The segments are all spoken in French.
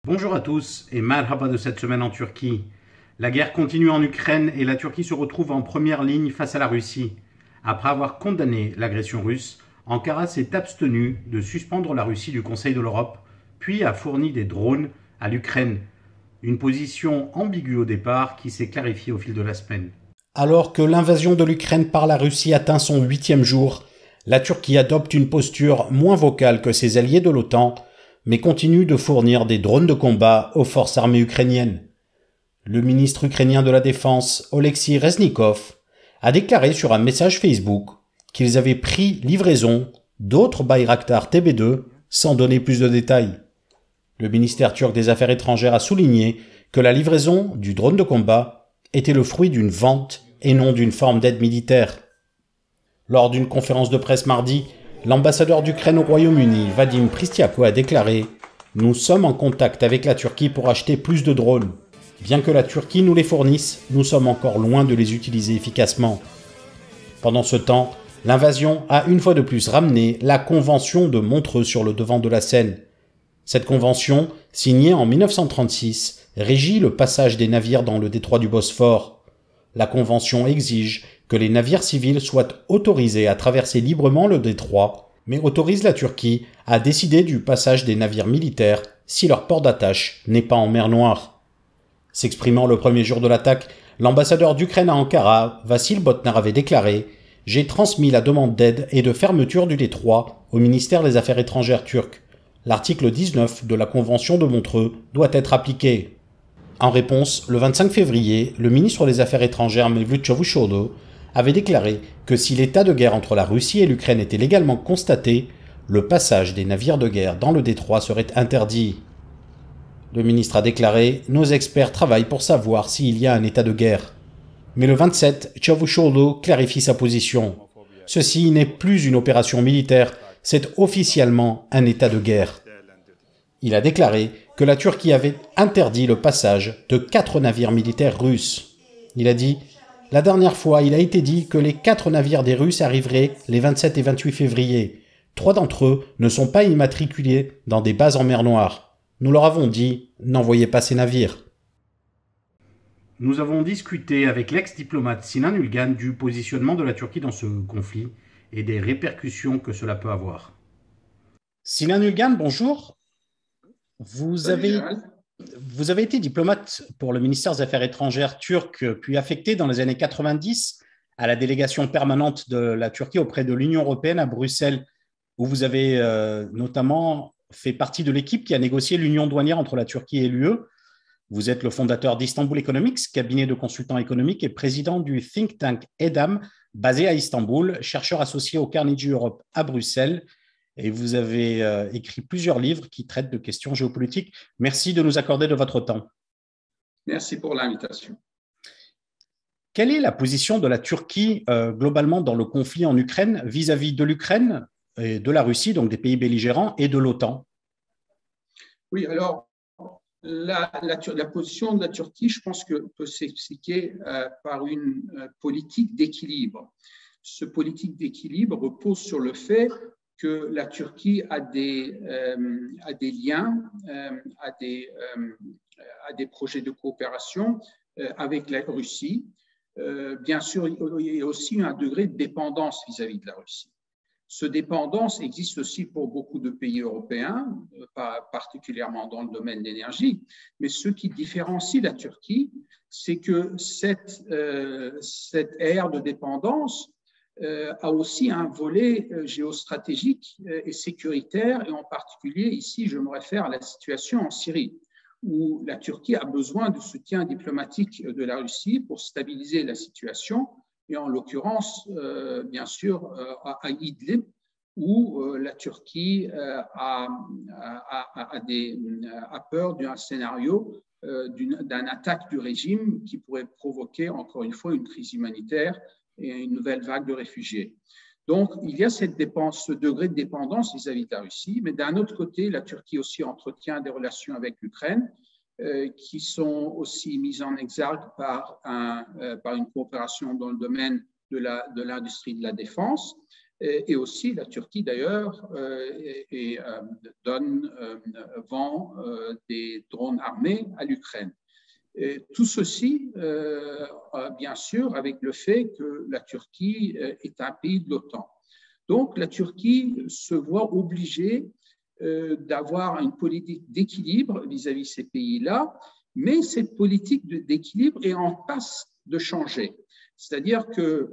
Bonjour à tous et marhaba de cette semaine en Turquie. La guerre continue en Ukraine et la Turquie se retrouve en première ligne face à la Russie. Après avoir condamné l'agression russe, Ankara s'est abstenu de suspendre la Russie du Conseil de l'Europe, puis a fourni des drones à l'Ukraine. Une position ambiguë au départ qui s'est clarifiée au fil de la semaine. Alors que l'invasion de l'Ukraine par la Russie atteint son 8e jour, la Turquie adopte une posture moins vocale que ses alliés de l'OTAN, mais continue de fournir des drones de combat aux forces armées ukrainiennes. Le ministre ukrainien de la Défense, Oleksiy Reznikov, a déclaré sur un message Facebook qu'ils avaient pris livraison d'autres Bayraktar TB2 sans donner plus de détails. Le ministère turc des Affaires étrangères a souligné que la livraison du drone de combat était le fruit d'une vente et non d'une forme d'aide militaire. Lors d'une conférence de presse mardi, l'ambassadeur d'Ukraine au Royaume-Uni, Vadim Pristiako, a déclaré « Nous sommes en contact avec la Turquie pour acheter plus de drones. Bien que la Turquie nous les fournisse, nous sommes encore loin de les utiliser efficacement. » Pendant ce temps, l'invasion a une fois de plus ramené la Convention de Montreux sur le devant de la scène. Cette convention, signée en 1936, régit le passage des navires dans le détroit du Bosphore. La convention exige que les navires civils soient autorisés à traverser librement le détroit, mais autorise la Turquie à décider du passage des navires militaires si leur port d'attache n'est pas en mer Noire. S'exprimant le premier jour de l'attaque, l'ambassadeur d'Ukraine à Ankara, Vassil Botnar, avait déclaré « J'ai transmis la demande d'aide et de fermeture du détroit au ministère des Affaires étrangères turc. L'article 19 de la Convention de Montreux doit être appliqué. » En réponse, le 25 février, le ministre des Affaires étrangères Mevlut Çavuşoğlu avait déclaré que si l'état de guerre entre la Russie et l'Ukraine était légalement constaté, le passage des navires de guerre dans le détroit serait interdit. Le ministre a déclaré « Nos experts travaillent pour savoir s'il y a un état de guerre ». Mais le 27, Çavuşoğlu clarifie sa position. Ceci n'est plus une opération militaire, c'est officiellement un état de guerre. Il a déclaré que la Turquie avait interdit le passage de 4 navires militaires russes. Il a dit « La dernière fois, il a été dit que les 4 navires des Russes arriveraient les 27 et 28 février. 3 d'entre eux ne sont pas immatriculés dans des bases en mer Noire. Nous leur avons dit, n'envoyez pas ces navires. » Nous avons discuté avec l'ex-diplomate Sinan Ülgen du positionnement de la Turquie dans ce conflit et des répercussions que cela peut avoir. Sinan Ülgen, bonjour. Vous Salut, avez, Gérald. vous avez été diplomate pour le ministère des Affaires étrangères turc, puis affecté dans les années 90 à la délégation permanente de la Turquie auprès de l'Union européenne à Bruxelles, où vous avez notamment fait partie de l'équipe qui a négocié l'union douanière entre la Turquie et l'UE. Vous êtes le fondateur d'Istanbul Economics, cabinet de consultants économiques, et président du think tank EDAM, basé à Istanbul, chercheur associé au Carnegie Europe à Bruxelles. Et vous avez écrit plusieurs livres qui traitent de questions géopolitiques. Merci de nous accorder de votre temps. Merci pour l'invitation. Quelle est la position de la Turquie globalement dans le conflit en Ukraine vis-à-vis de l'Ukraine et de la Russie, donc des pays belligérants, et de l'OTAN? Oui, alors, la position de la Turquie, je pense que peut s'expliquer par une politique d'équilibre. Ce politique d'équilibre repose sur le fait que la Turquie a des liens, a des projets de coopération avec la Russie. Bien sûr, il y a aussi un degré de dépendance vis-à-vis de la Russie. Cette dépendance existe aussi pour beaucoup de pays européens, pas particulièrement dans le domaine de l'énergie, mais ce qui différencie la Turquie, c'est que cette ère de dépendance a aussi un volet géostratégique et sécuritaire, et en particulier ici, je me réfère à la situation en Syrie, où la Turquie a besoin du soutien diplomatique de la Russie pour stabiliser la situation, et en l'occurrence, bien sûr, à Idlib, où la Turquie a peur d'un scénario d'une attaque du régime qui pourrait provoquer, encore une fois, une crise humanitaire et une nouvelle vague de réfugiés. Donc, il y a ce degré de dépendance vis-à-vis de la Russie, mais d'un autre côté, la Turquie aussi entretient des relations avec l'Ukraine qui sont aussi mises en exergue par une coopération dans le domaine de l'industrie de la défense. Et aussi, la Turquie, d'ailleurs, vend des drones armés à l'Ukraine. Tout ceci, bien sûr, avec le fait que la Turquie est un pays de l'OTAN. Donc, la Turquie se voit obligée d'avoir une politique d'équilibre vis-à-vis de ces pays-là, mais cette politique d'équilibre est en passe de changer. C'est-à-dire que,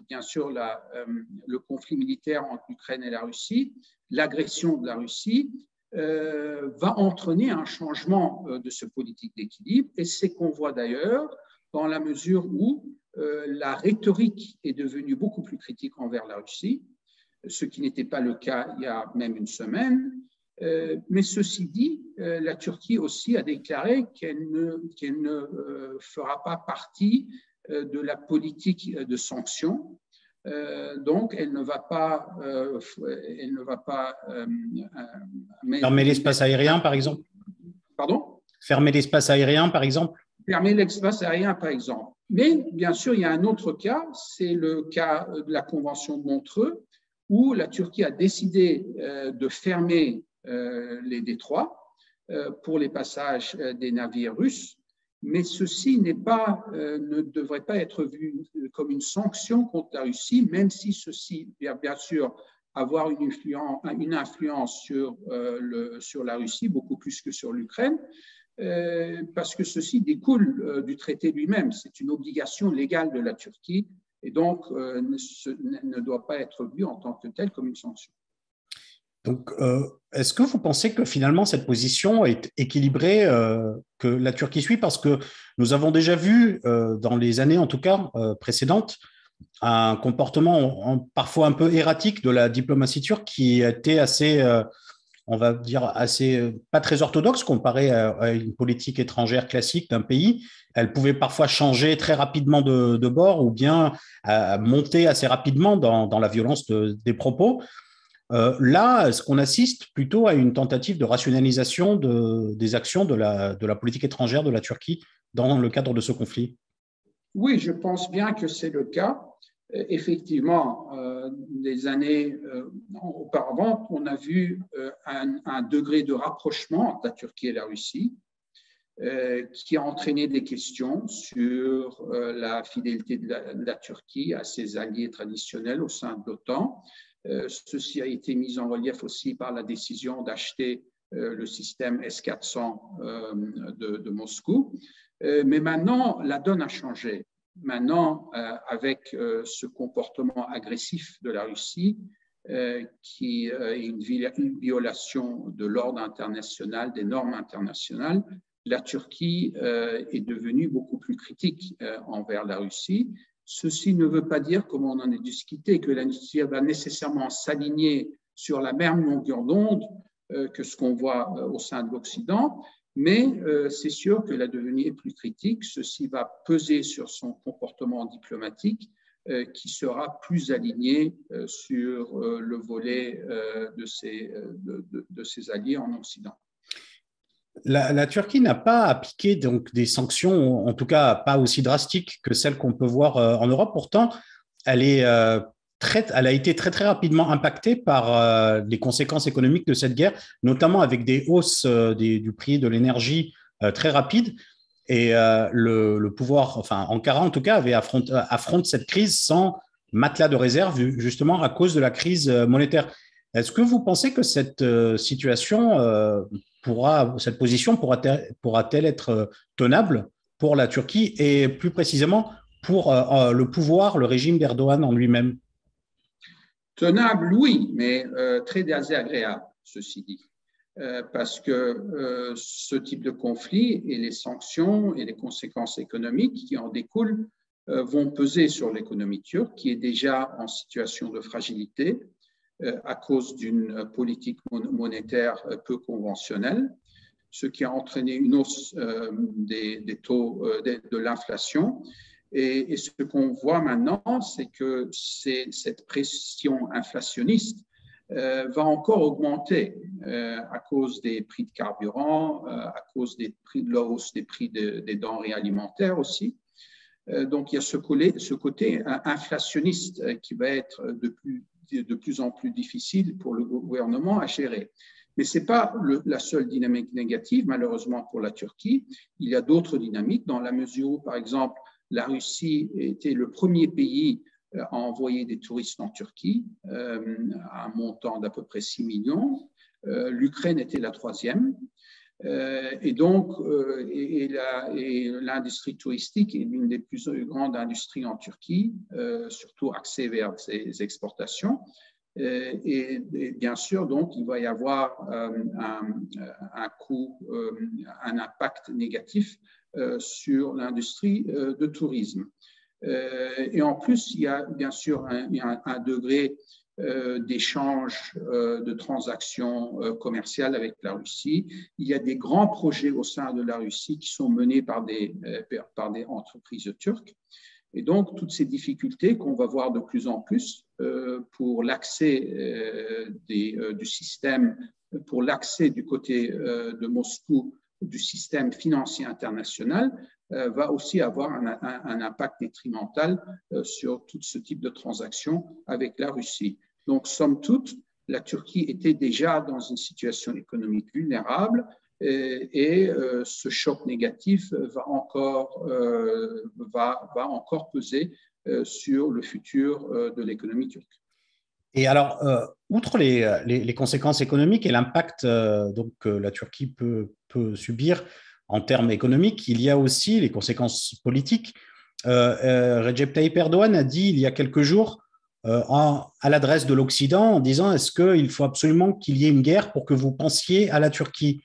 bien sûr, le conflit militaire entre l'Ukraine et la Russie, l'agression de la Russie, va entraîner un changement de ce politique d'équilibre. Et c'est qu'on voit d'ailleurs dans la mesure où la rhétorique est devenue beaucoup plus critique envers la Russie, ce qui n'était pas le cas il y a même une semaine. Mais ceci dit, la Turquie aussi a déclaré qu'elle ne fera pas partie de la politique de sanctions. Donc, elle ne va pas fermer l'espace aérien, par exemple. Pardon? Fermer l'espace aérien, par exemple. Fermer l'espace aérien, par exemple. Mais bien sûr, il y a un autre cas, c'est le cas de la Convention de Montreux, où la Turquie a décidé de fermer les détroits pour les passages des navires russes, mais ceci ne devrait pas être vu comme une sanction contre la Russie, même si ceci va bien sûr avoir une influence sur la Russie, beaucoup plus que sur l'Ukraine, parce que ceci découle du traité lui-même. C'est une obligation légale de la Turquie et donc ne doit pas être vu en tant que tel comme une sanction. Donc, est-ce que vous pensez que finalement cette position est équilibrée que la Turquie suit? Parce que nous avons déjà vu dans les années, en tout cas précédentes, un comportement parfois un peu erratique de la diplomatie turque qui était assez, on va dire, assez pas très orthodoxe comparé à une politique étrangère classique d'un pays. Elle pouvait parfois changer très rapidement de bord ou bien monter assez rapidement dans la violence des propos. Là, est-ce qu'on assiste plutôt à une tentative de rationalisation des actions de la politique étrangère de la Turquie dans le cadre de ce conflit? Oui, je pense bien que c'est le cas. Effectivement, des années auparavant, on a vu un degré de rapprochement entre la Turquie et la Russie qui a entraîné des questions sur la fidélité de la Turquie à ses alliés traditionnels au sein de l'OTAN. Ceci a été mis en relief aussi par la décision d'acheter le système S-400 de Moscou. Mais maintenant, la donne a changé. Maintenant, avec ce comportement agressif de la Russie, qui est une violation de l'ordre international, des normes internationales, la Turquie est devenue beaucoup plus critique envers la Russie. Ceci ne veut pas dire, comme on en a discuté, que la Russie va nécessairement s'aligner sur la même longueur d'onde que ce qu'on voit au sein de l'Occident, mais c'est sûr que la devenue est plus critique. Ceci va peser sur son comportement diplomatique qui sera plus aligné sur le volet de ses alliés en Occident. La Turquie n'a pas appliqué donc des sanctions, en tout cas pas aussi drastiques que celles qu'on peut voir en Europe. Pourtant, elle a été très très rapidement impactée par les conséquences économiques de cette guerre, notamment avec des hausses du prix de l'énergie très rapides. Et le pouvoir, enfin Ankara en tout cas, affronte cette crise sans matelas de réserve, justement à cause de la crise monétaire. Est-ce que vous pensez que cette situation cette position pourra-t-elle être tenable pour la Turquie et plus précisément pour le pouvoir, le régime d'Erdogan en lui-même? Tenable, oui, mais très désagréable, ceci dit. Parce que ce type de conflit et les sanctions et les conséquences économiques qui en découlent vont peser sur l'économie turque, qui est déjà en situation de fragilité à cause d'une politique monétaire peu conventionnelle, ce qui a entraîné une hausse des taux de l'inflation. Et ce qu'on voit maintenant, c'est que cette pression inflationniste va encore augmenter à cause des prix de carburant, à cause de la hausse des prix des denrées alimentaires aussi. Donc, il y a ce côté inflationniste qui va être de plus en plus difficile pour le gouvernement à gérer. Mais ce n'est pas la seule dynamique négative, malheureusement, pour la Turquie. Il y a d'autres dynamiques, dans la mesure où, par exemple, la Russie était le premier pays à envoyer des touristes en Turquie, à un montant d'à peu près 6 millions. L'Ukraine était la troisième. Et donc, l'industrie touristique est l'une des plus grandes industries en Turquie, surtout axée vers ses exportations. Et bien sûr, donc, il va y avoir un coût, un impact négatif sur l'industrie de tourisme. Et en plus, il y a bien sûr un degré d'échanges, de transactions commerciales avec la Russie. Il y a des grands projets au sein de la Russie qui sont menés par des entreprises turques. Et donc, toutes ces difficultés qu'on va voir de plus en plus pour l'accès du système, pour l'accès du côté de Moscou du système financier international, va aussi avoir un impact détrimental sur tout ce type de transactions avec la Russie. Donc, somme toute, la Turquie était déjà dans une situation économique vulnérable et ce choc négatif va encore peser sur le futur de l'économie turque. Et alors, outre les conséquences économiques et l'impact que la Turquie peut subir en termes économiques, il y a aussi les conséquences politiques. Recep Tayyip Erdogan a dit il y a quelques jours à l'adresse de l'Occident en disant « Est-ce qu'il faut absolument qu'il y ait une guerre pour que vous pensiez à la Turquie ?»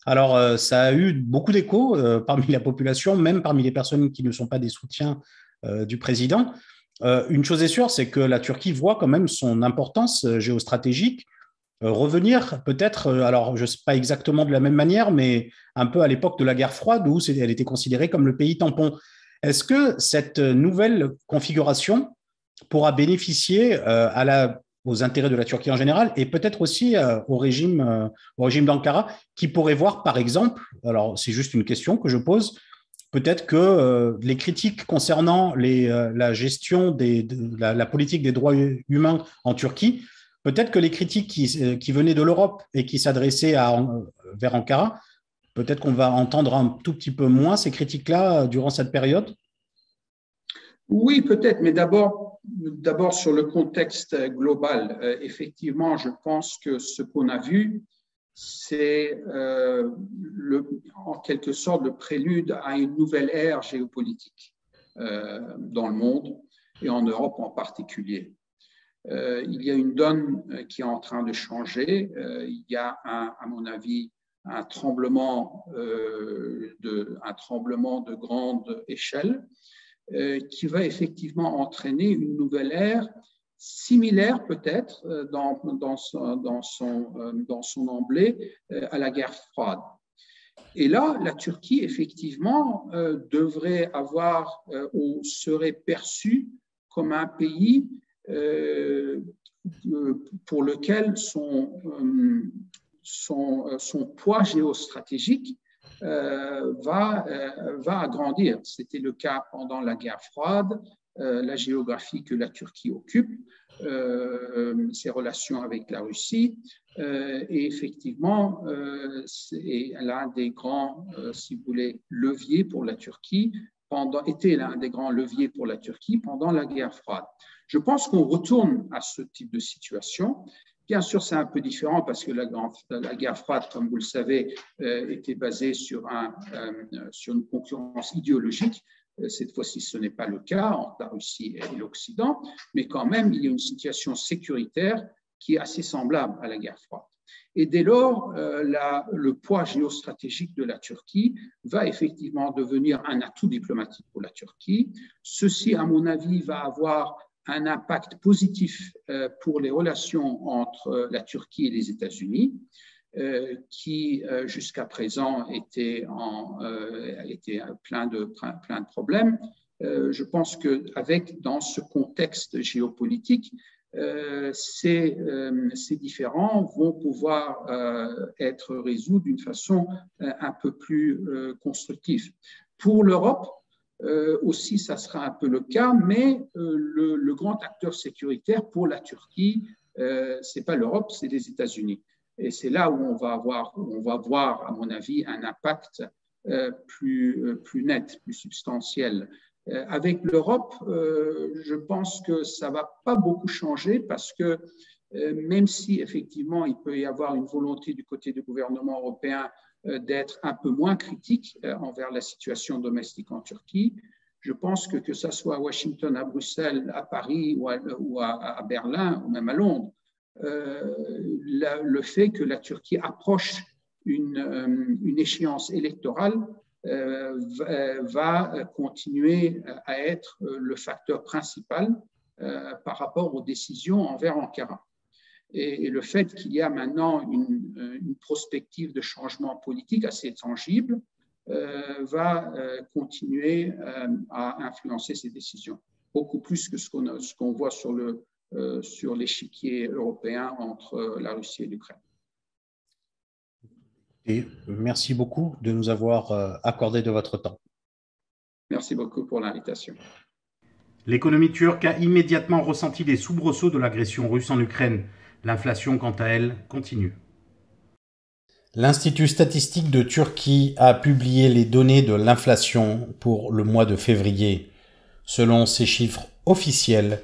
Alors, ça a eu beaucoup d'écho parmi la population, même parmi les personnes qui ne sont pas des soutiens du président. Une chose est sûre, c'est que la Turquie voit quand même son importance géostratégique revenir peut-être, alors je ne sais pas exactement de la même manière, mais un peu à l'époque de la guerre froide où elle était considérée comme le pays tampon. Est-ce que cette nouvelle configuration pourra bénéficier aux intérêts de la Turquie en général et peut-être aussi au régime d'Ankara qui pourrait voir, par exemple, alors c'est juste une question que je pose, peut-être que les critiques concernant la gestion de la politique des droits humains en Turquie, peut-être que les critiques qui venaient de l'Europe et qui s'adressaient vers Ankara, peut-être qu'on va entendre un tout petit peu moins ces critiques-là durant cette période? Oui, peut-être, mais d'abord sur le contexte global. Effectivement, je pense que ce qu'on a vu, c'est en quelque sorte le prélude à une nouvelle ère géopolitique dans le monde et en Europe en particulier. Il y a une donne qui est en train de changer. Il y a, à mon avis, un tremblement de grande échelle qui va effectivement entraîner une nouvelle ère similaire peut-être dans son emblée à la guerre froide. Et là, la Turquie, effectivement, devrait avoir ou serait perçue comme un pays pour lequel son poids géostratégique va agrandir. C'était le cas pendant la guerre froide, la géographie que la Turquie occupe, ses relations avec la Russie, et effectivement, c'est l'un des grands, si vous voulez, leviers pour la Turquie, était l'un des grands leviers pour la Turquie pendant la guerre froide. Je pense qu'on retourne à ce type de situation. Bien sûr, c'est un peu différent parce que la guerre froide, comme vous le savez, était basée sur une concurrence idéologique. Cette fois-ci, ce n'est pas le cas entre la Russie et l'Occident, mais quand même, il y a une situation sécuritaire qui est assez semblable à la guerre froide. Et dès lors, le poids géostratégique de la Turquie va effectivement devenir un atout diplomatique pour la Turquie. Ceci, à mon avis, va avoir un impact positif pour les relations entre la Turquie et les États-Unis, qui jusqu'à présent étaient plein de problèmes. Je pense qu'avec, dans ce contexte géopolitique, ces différends vont pouvoir être résolus d'une façon un peu plus constructive. Pour l'Europe, aussi, ça sera un peu le cas, mais le grand acteur sécuritaire pour la Turquie, ce n'est pas l'Europe, c'est les États-Unis. Et c'est là où on va voir, à mon avis, un impact plus net, plus substantiel. Avec l'Europe, je pense que ça ne va pas beaucoup changer parce que même si effectivement il peut y avoir une volonté du côté du gouvernement européen d'être un peu moins critique envers la situation domestique en Turquie, je pense que ce soit à Washington, à Bruxelles, à Paris ou à Berlin ou même à Londres, le fait que la Turquie approche une échéance électorale va continuer à être le facteur principal par rapport aux décisions envers Ankara. Et le fait qu'il y a maintenant une prospective de changement politique assez tangible va continuer à influencer ces décisions, beaucoup plus que ce qu'on voit sur l'échiquier européen entre la Russie et l'Ukraine. Et merci beaucoup de nous avoir accordé de votre temps. Merci beaucoup pour l'invitation. L'économie turque a immédiatement ressenti les soubresauts de l'agression russe en Ukraine. L'inflation, quant à elle, continue. L'Institut statistique de Turquie a publié les données de l'inflation pour le mois de février. Selon ces chiffres officiels,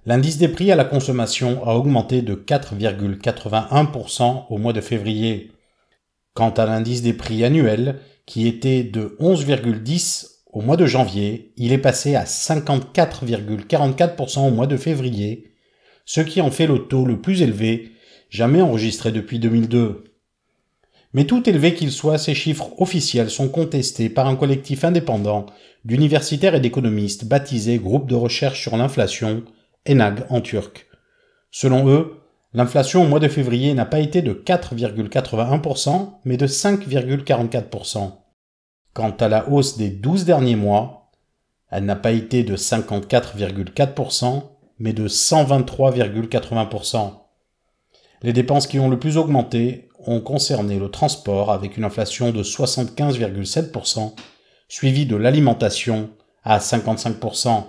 l'indice des prix à la consommation a augmenté de 4,81% au mois de février. Quant à l'indice des prix annuel, qui était de 11,10 au mois de janvier, il est passé à 54,44% au mois de février, ce qui en fait le taux le plus élevé jamais enregistré depuis 2002. Mais tout élevé qu'il soit, ces chiffres officiels sont contestés par un collectif indépendant d'universitaires et d'économistes baptisé Groupe de recherche sur l'inflation, ENAG en turc. Selon eux, l'inflation au mois de février n'a pas été de 4,81%, mais de 5,44%. Quant à la hausse des 12 derniers mois, elle n'a pas été de 54,4%, mais de 123,80%. Les dépenses qui ont le plus augmenté ont concerné le transport avec une inflation de 75,7%, suivie de l'alimentation à 55%.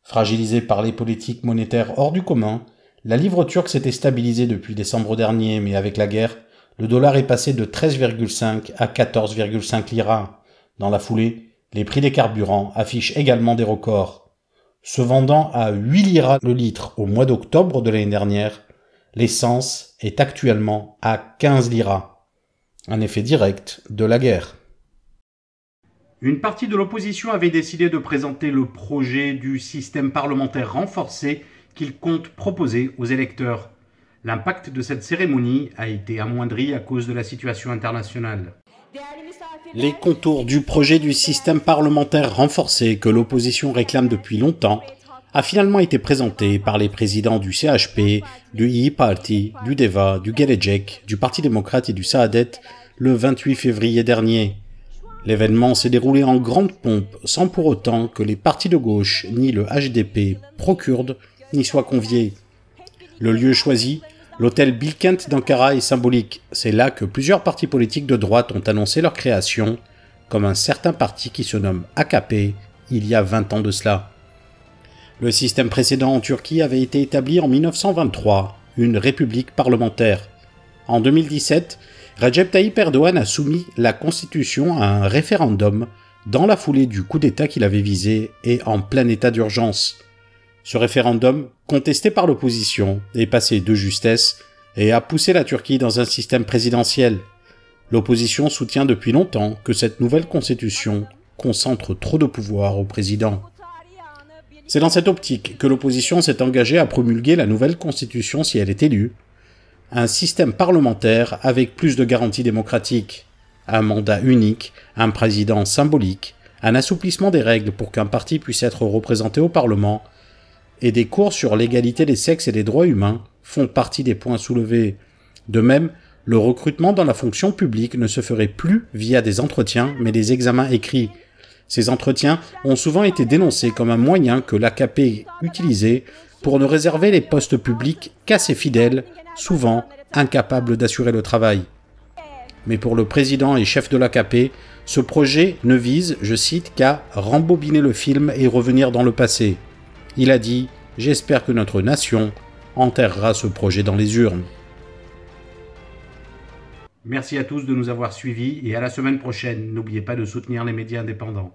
Fragilisée par les politiques monétaires hors du commun, la livre turque s'était stabilisée depuis décembre dernier, mais avec la guerre, le dollar est passé de 13,5 à 14,5 liras. Dans la foulée, les prix des carburants affichent également des records. Se vendant à 8 liras le litre au mois d'octobre de l'année dernière, l'essence est actuellement à 15 liras. Un effet direct de la guerre. Une partie de l'opposition avait décidé de présenter le projet du système parlementaire renforcé qu'il compte proposer aux électeurs. L'impact de cette cérémonie a été amoindri à cause de la situation internationale. Les contours du projet du système parlementaire renforcé que l'opposition réclame depuis longtemps a finalement été présenté par les présidents du CHP, du İYİ Parti, du DEVA, du Gelecek, du Parti démocrate et du Saadet le 28 février dernier. L'événement s'est déroulé en grande pompe sans pour autant que les partis de gauche ni le HDP pro-kurde n'y soient conviés. Le lieu choisi, l'hôtel Bilkent d'Ankara, est symbolique. C'est là que plusieurs partis politiques de droite ont annoncé leur création, comme un certain parti qui se nomme AKP, il y a 20 ans de cela. Le système précédent en Turquie avait été établi en 1923, une république parlementaire. En 2017, Recep Tayyip Erdogan a soumis la constitution à un référendum dans la foulée du coup d'État qu'il avait visé et en plein état d'urgence. Ce référendum, contesté par l'opposition, est passé de justesse et a poussé la Turquie dans un système présidentiel. L'opposition soutient depuis longtemps que cette nouvelle constitution concentre trop de pouvoir au président. C'est dans cette optique que l'opposition s'est engagée à promulguer la nouvelle constitution si elle est élue, un système parlementaire avec plus de garanties démocratiques, un mandat unique, un président symbolique, un assouplissement des règles pour qu'un parti puisse être représenté au Parlement, et des cours sur l'égalité des sexes et des droits humains font partie des points soulevés. De même, le recrutement dans la fonction publique ne se ferait plus via des entretiens, mais des examens écrits. Ces entretiens ont souvent été dénoncés comme un moyen que l'AKP utilisait pour ne réserver les postes publics qu'à ses fidèles, souvent incapables d'assurer le travail. Mais pour le président et chef de l'AKP, ce projet ne vise, je cite, qu'à rembobiner le film et revenir dans le passé. Il a dit « J'espère que notre nation enterrera ce projet dans les urnes ». Merci à tous de nous avoir suivis et à la semaine prochaine. N'oubliez pas de soutenir les médias indépendants.